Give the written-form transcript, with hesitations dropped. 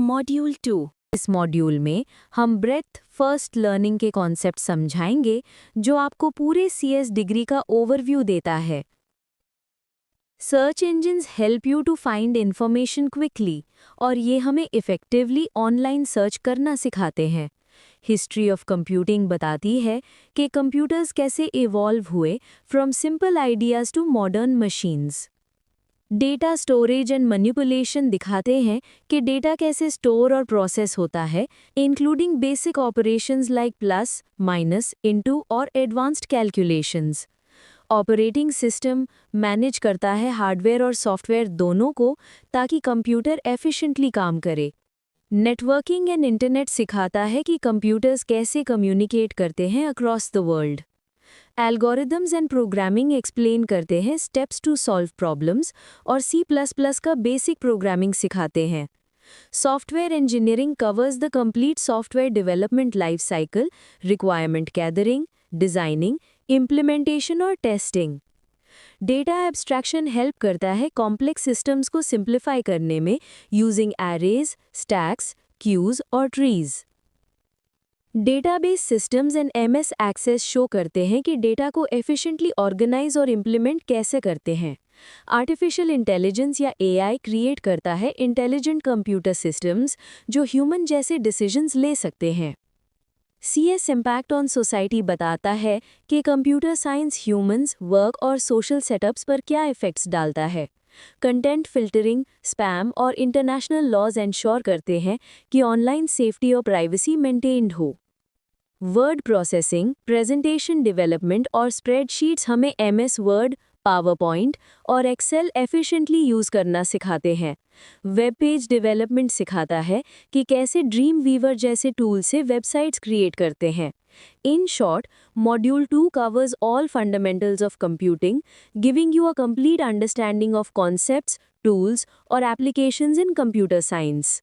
Module 2। इस module में हम ब्रेथ फर्स्ट लर्निंग के कॉन्सेप्ट समझाएंगे जो आपको पूरे सीएस डिग्री का ओवरव्यू देता है। Search engines help you to find information quickly और ये हमें इफ़ेक्टिवली ऑनलाइन सर्च करना सिखाते हैं। हिस्ट्री ऑफ कंप्यूटिंग बताती है कि कंप्यूटर्स कैसे इवॉल्व हुए from simple ideas to modern machines. Data storage and manipulation दिखाते हैं कि डेटा कैसे स्टोर और प्रोसेस होता है, including basic operations like plus, minus, into और advanced calculations. Operating system manage करता है हार्डवेयर और सॉफ्टवेयर दोनों को ताकि कंप्यूटर एफिशिएंटली काम करे। नेटवर्किंग एंड इंटरनेट सिखाता है कि कंप्यूटर्स कैसे कम्युनिकेट करते हैं across the world. Algorithms and programming explain करते हैं स्टेप्स टू सॉल्व प्रॉब्लम्स और C++ का बेसिक प्रोग्रामिंग सिखाते हैं। Software engineering covers the complete software development life cycle, requirement gathering, designing, implementation और टेस्टिंग। डेटा एब्स्ट्रैक्शन हेल्प करता है complex systems को सिंप्लीफाई करने में यूजिंग एरेज, स्टैक्स, क्यूज और trees. Database systems and MS access show करते हैं कि डेटा को एफिशिएंटली ऑर्गेनाइज और इम्प्लीमेंट कैसे करते हैं। आर्टिफिशियल इंटेलिजेंस या AI क्रिएट करता है इंटेलिजेंट कंप्यूटर सिस्टम्स जो ह्यूमन जैसे डिसीजंस ले सकते हैं। CS इम्पैक्ट ऑन सोसाइटी बताता है कि कंप्यूटर साइंस ह्यूमंस, वर्क और सोशल सेटअप्स पर क्या इफ़ेक्ट्स डालता है। कंटेंट फिल्टरिंग, स्पैम और इंटरनेशनल लॉज एंश्योर करते हैं कि ऑनलाइन सेफ्टी और प्राइवेसी मेंटेन्ड हो। वर्ड प्रोसेसिंग, प्रेजेंटेशन डेवलपमेंट और स्प्रेडशीट्स हमें MS वर्ड, पावरपॉइंट और एक्सेल एफिशिएंटली यूज़ करना सिखाते हैं। वेब पेज डेवलपमेंट सिखाता है कि कैसे ड्रीम वीवर जैसे टूल से वेबसाइट्स क्रिएट करते हैं। In short, module 2 covers all fundamentals of computing, giving you a complete understanding of concepts, tools, or applications in computer science.